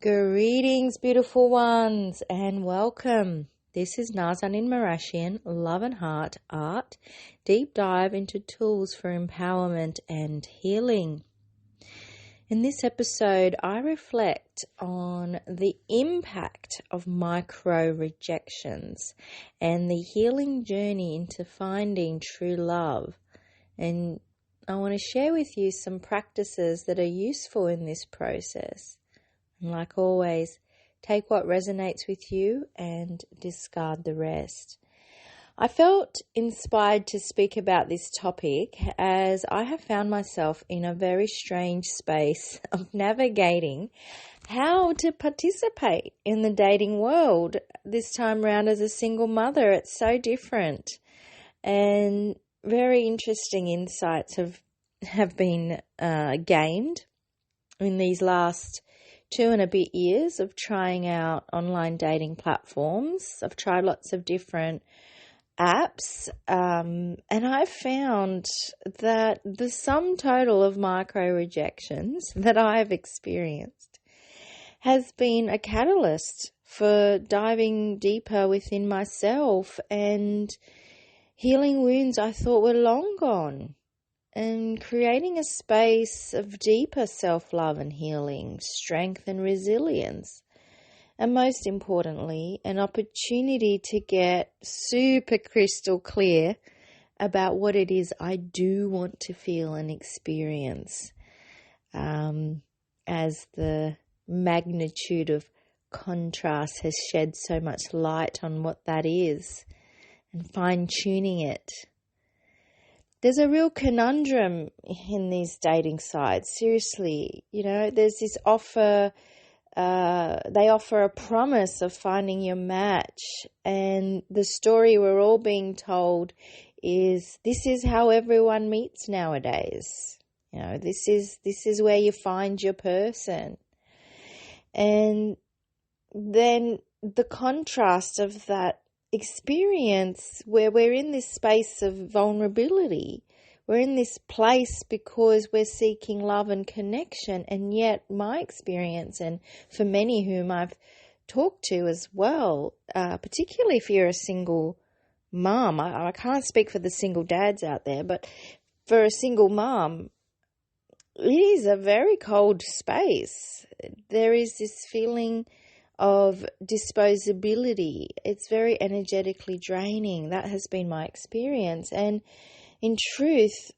Greetings, beautiful ones, and welcome. This is Nazan in Marashian, Love and Heart Art, deep dive into tools for empowerment and healing. In this episode, I reflect on the impact of micro-rejections and the healing journey into finding true love. And I want to share with you some practices that are useful in this process. And like always, take what resonates with you and discard the rest. I felt inspired to speak about this topic as I have found myself in a very strange space of navigating how to participate in the dating world. This time around as a single mother, it's so different. And very interesting insights have been gained in these last 2 and a bit years of trying out online dating platforms. I've tried lots of different apps, and I've found that the sum total of micro-rejections that I've experienced has been a catalyst for diving deeper within myself and healing wounds I thought were long gone, and creating a space of deeper self-love and healing, strength and resilience. And most importantly, an opportunity to get super crystal clear about what it is I do want to feel and experience, as the magnitude of contrast has shed so much light on what that is and fine-tuning it. There's a real conundrum in these dating sites. Seriously, there's this offer. They offer a promise of finding your match, and the story we're all being told is this is how everyone meets nowadays. This is where you find your person. And then the contrast of that experience where we're in this space of vulnerability. We're in this place because we're seeking love and connection, and yet my experience, and for many whom I've talked to as well, particularly if you're a single mom, I can't speak for the single dads out there, but for a single mom, it is a very cold space. There is this feeling of disposability. It's very energetically draining. That has been my experience. And in truth,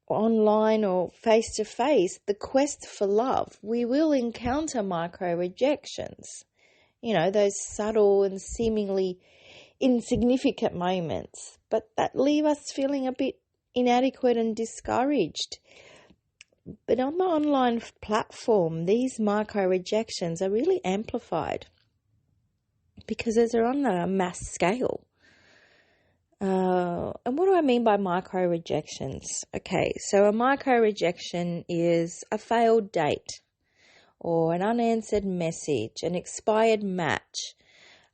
online or face-to-face, the quest for love, we will encounter micro-rejections. Those subtle and seemingly insignificant moments, but that leave us feeling a bit inadequate and discouraged. But on the online platform, these micro-rejections are really amplified because they're on a mass scale. And what do I mean by micro-rejections? Okay, so a micro-rejection is a failed date or an unanswered message, an expired match,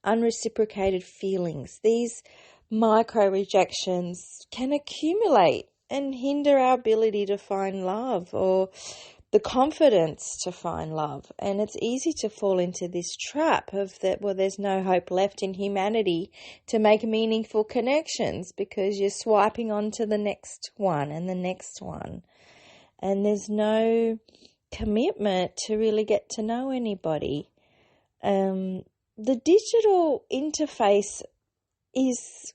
unreciprocated feelings. These micro-rejections can accumulate and hinder our ability to find love or the confidence to find love. And it's easy to fall into this trap of that, there's no hope left in humanity to make meaningful connections because you're swiping on to the next one and the next one. And there's no commitment to really get to know anybody. The digital interface is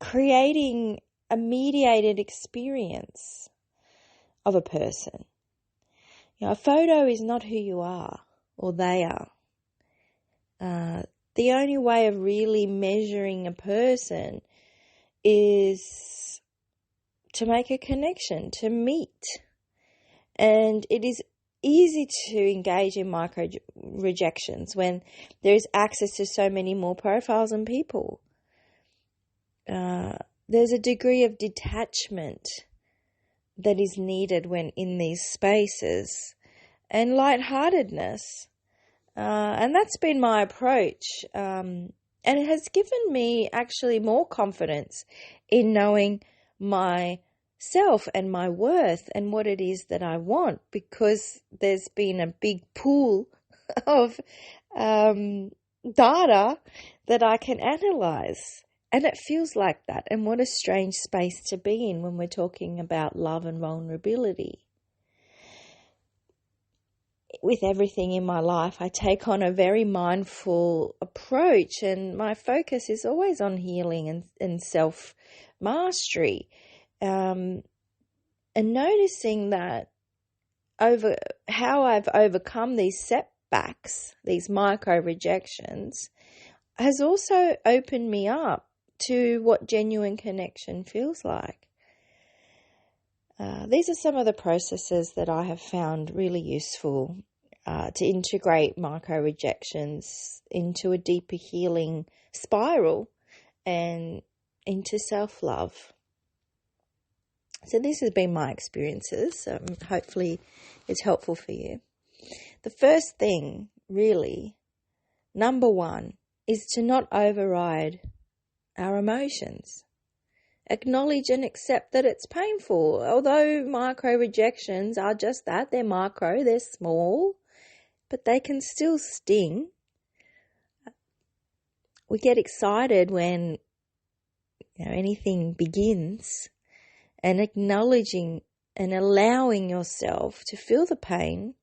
creating a mediated experience of a person. A photo is not who you are or they are. The only way of really measuring a person is to make a connection, to meet. And it is easy to engage in micro-rejections when there is access to so many more profiles and people. There's a degree of detachment that is needed when in these spaces, and lightheartedness. And that's been my approach. And it has given me actually more confidence in knowing my self and my worth and what it is that I want, because there's been a big pool of data that I can analyze. And it feels like that. And what a strange space to be in when we're talking about love and vulnerability. With everything in my life, I take on a very mindful approach, and my focus is always on healing and self-mastery. And noticing that over how I've overcome these setbacks, these micro-rejections, has also opened me up to what genuine connection feels like. These are some of the processes that I have found really useful to integrate micro-rejections into a deeper healing spiral and into self-love. So this has been my experiences. Hopefully it's helpful for you. The first thing, really, number one, is to not override our emotions. Acknowledge and accept that it's painful. Although micro-rejections are just that, they're micro, they're small, but they can still sting. We get excited when anything begins, and acknowledging and allowing yourself to feel the pain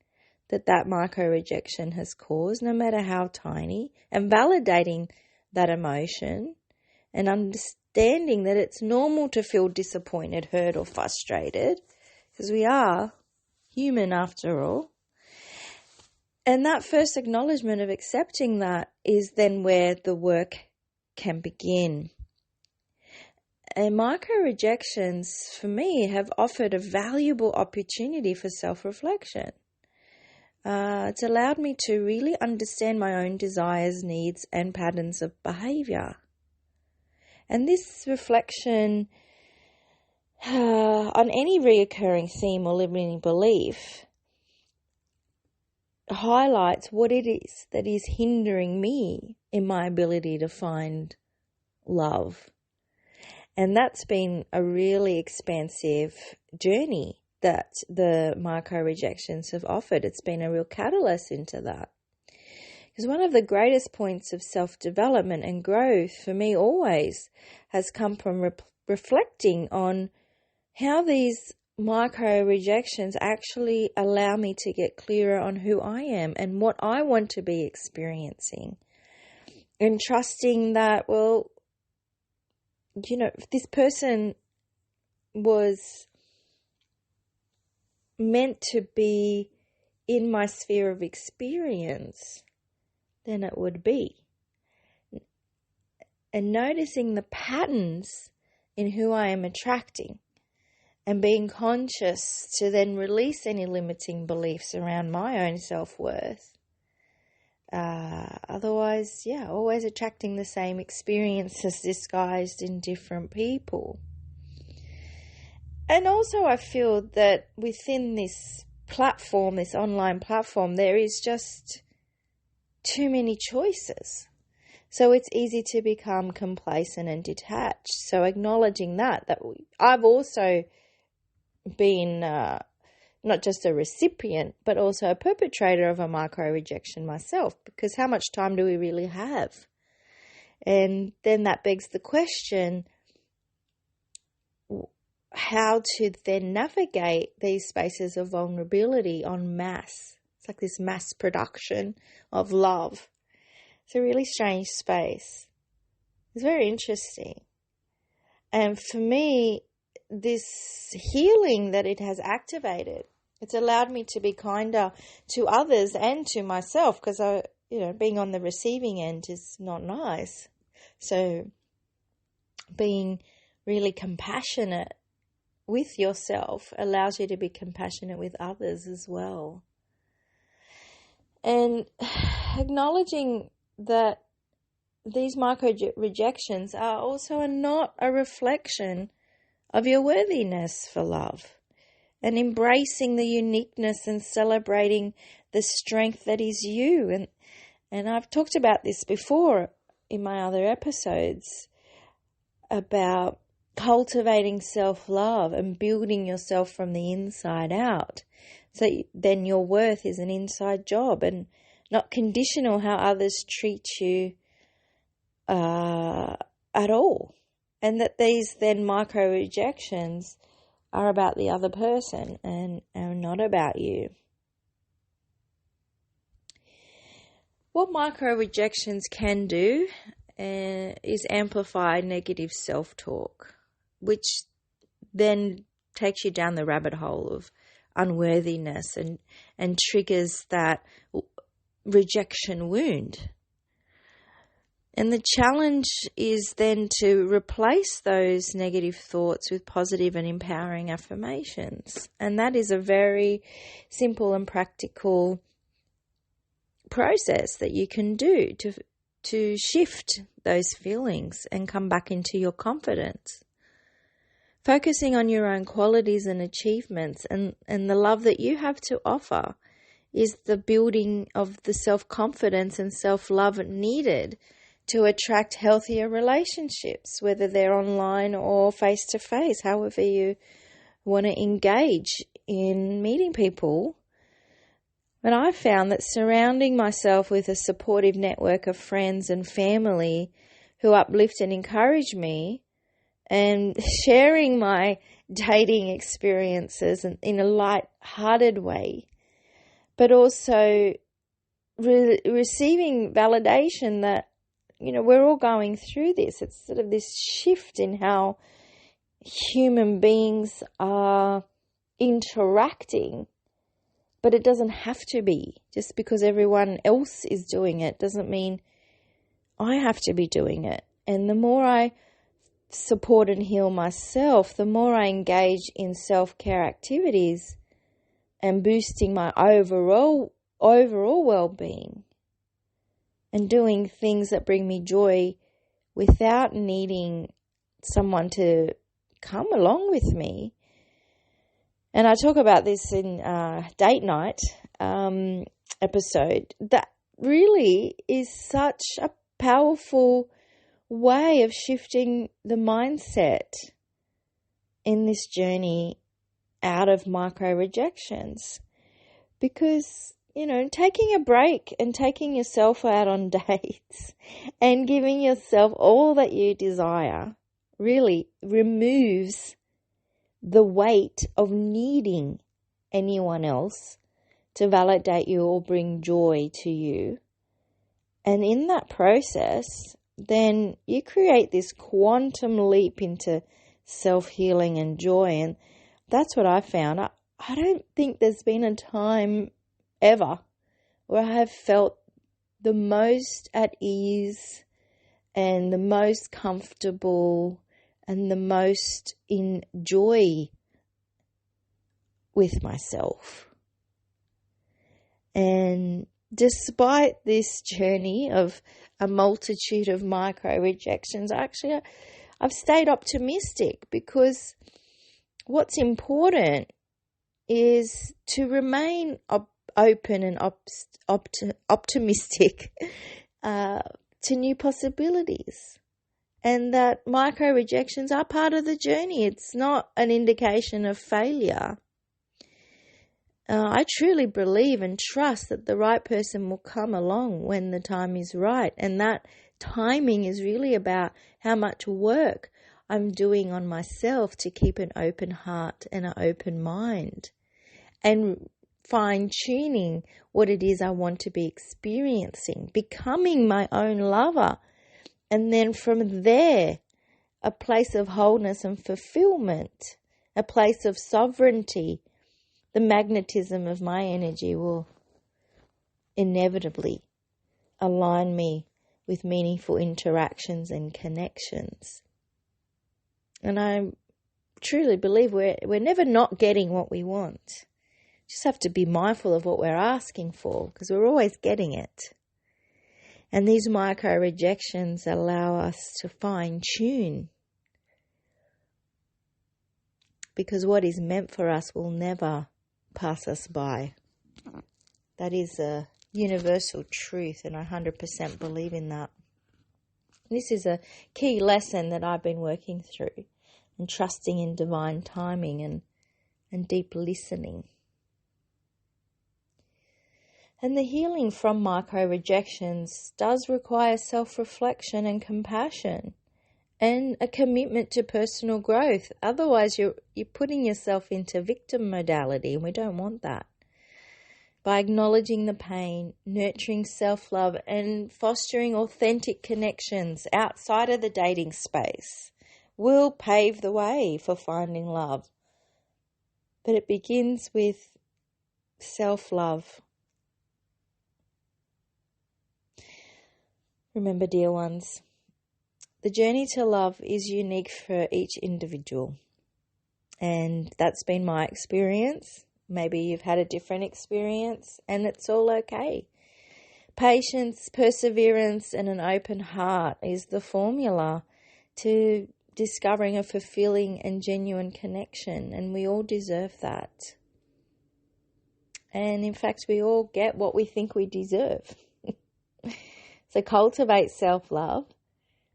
that micro-rejection has caused, no matter how tiny, and validating that emotion and understanding that it's normal to feel disappointed, hurt, or frustrated, because we are human after all. And that first acknowledgement of accepting that is then where the work can begin. And micro-rejections, for me, have offered a valuable opportunity for self-reflection. It's allowed me to really understand my own desires, needs, and patterns of behavior. And this reflection on any reoccurring theme or limiting belief highlights what it is that is hindering me in my ability to find love. And that's been a really expansive journey that the micro-rejections have offered. It's been a real catalyst into that. Because one of the greatest points of self-development and growth for me always has come from reflecting on how these micro-rejections actually allow me to get clearer on who I am and what I want to be experiencing. And trusting that, if this person was meant to be in my sphere of experience, then it would be. And noticing the patterns in who I am attracting and being conscious to then release any limiting beliefs around my own self-worth. Otherwise, always attracting the same experiences disguised in different people. And also I feel that within this platform, this online platform, there is just too many choices. So it's easy to become complacent and detached. So acknowledging that I've also been not just a recipient, but also a perpetrator of a micro-rejection myself, because how much time do we really have? And then that begs the question, how to then navigate these spaces of vulnerability en masse. It's like this mass production of love. It's a really strange space. It's very interesting. And for me, this healing that it has activated, it's allowed me to be kinder to others and to myself, because being on the receiving end is not nice. So being really compassionate with yourself allows you to be compassionate with others as well. And acknowledging that these micro-rejections are also not a reflection of your worthiness for love, and embracing the uniqueness and celebrating the strength that is you. And I've talked about this before in my other episodes about cultivating self-love and building yourself from the inside out. So then your worth is an inside job and not conditional how others treat you at all. And that these then micro-rejections are about the other person and are not about you. What micro-rejections can do is amplify negative self-talk, which then takes you down the rabbit hole of unworthiness and triggers that rejection wound. And the challenge is then to replace those negative thoughts with positive and empowering affirmations. And that is a very simple and practical process that you can do to shift those feelings and come back into your confidence. Focusing on your own qualities and achievements and the love that you have to offer is the building of the self-confidence and self-love needed to attract healthier relationships, whether they're online or face-to-face, however you want to engage in meeting people. But I found that surrounding myself with a supportive network of friends and family who uplift and encourage me and sharing my dating experiences in a light-hearted way, but also receiving validation that, we're all going through this. It's sort of this shift in how human beings are interacting. But it doesn't have to be. Just because everyone else is doing it doesn't mean I have to be doing it. And the more I support and heal myself, the more I engage in self-care activities and boosting my overall well-being and doing things that bring me joy without needing someone to come along with me. And I talk about this in Date Night episode. That really is such a powerful way of shifting the mindset in this journey out of micro-rejections. Because, taking a break and taking yourself out on dates and giving yourself all that you desire really removes the weight of needing anyone else to validate you or bring joy to you. And in that process, then you create this quantum leap into self-healing and joy. And that's what I found. I don't think there's been a time ever where I have felt the most at ease and the most comfortable and the most in joy with myself. And despite this journey of a multitude of micro-rejections, I've stayed optimistic, because what's important is to remain open and optimistic to new possibilities. And that micro-rejections are part of the journey. It's not an indication of failure. I truly believe and trust that the right person will come along when the time is right. And that timing is really about how much work I'm doing on myself to keep an open heart and an open mind. And fine-tuning what it is I want to be experiencing. Becoming my own lover. And then from there, a place of wholeness and fulfillment, a place of sovereignty. The magnetism of my energy will inevitably align me with meaningful interactions and connections. And I truly believe we're never not getting what we want. Just have to be mindful of what we're asking for, because we're always getting it. And these micro-rejections allow us to fine-tune, because what is meant for us will never pass us by. That is a universal truth, and I 100% believe in that. This is a key lesson that I've been working through, and trusting in divine timing and deep listening. And the healing from micro-rejections does require self-reflection and compassion and a commitment to personal growth. Otherwise, you're putting yourself into victim modality, and we don't want that. By acknowledging the pain, nurturing self-love, and fostering authentic connections outside of the dating space will pave the way for finding love. But it begins with self-love. Remember, dear ones, the journey to love is unique for each individual. And that's been my experience. Maybe you've had a different experience, and it's all okay. Patience, perseverance, and an open heart is the formula to discovering a fulfilling and genuine connection, and we all deserve that. And in fact, we all get what we think we deserve. So cultivate self-love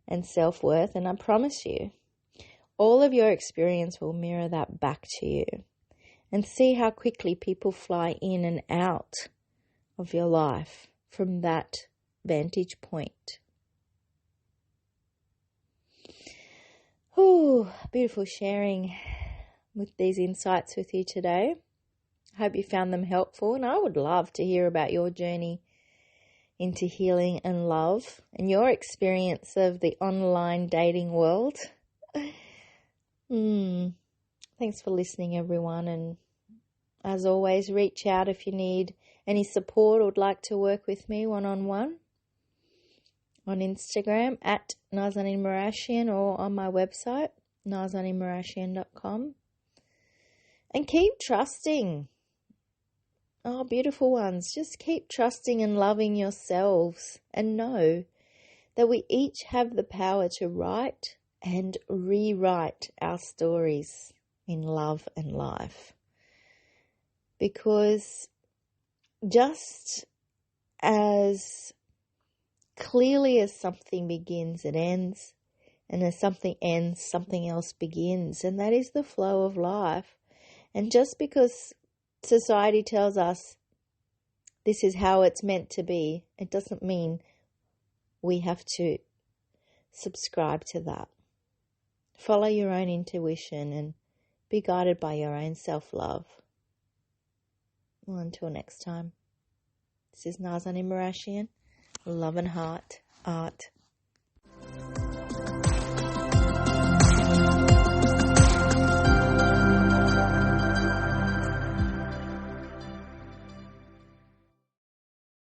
and self-worth, and I promise you, all of your experience will mirror that back to you. And see how quickly people fly in and out of your life from that vantage point. Beautiful sharing with these insights with you today. I hope you found them helpful, and I would love to hear about your journey into healing and love and your experience of the online dating world. Thanks for listening, everyone, and as always, reach out if you need any support or would like to work with me one-on-one on Instagram at Nazanin Marashian or on my website, nazaninmarashian.com. And keep trusting. Oh, beautiful ones, just keep trusting and loving yourselves, and know that we each have the power to write and rewrite our stories in love and life. Because just as clearly as something begins, it ends. And as something ends, something else begins. And that is the flow of life. And just because society tells us this is how it's meant to be, it doesn't mean we have to subscribe to that. Follow your own intuition and be guided by your own self-love. Well, until next time, this is Nazanin Marashian, Love and Heart, Art,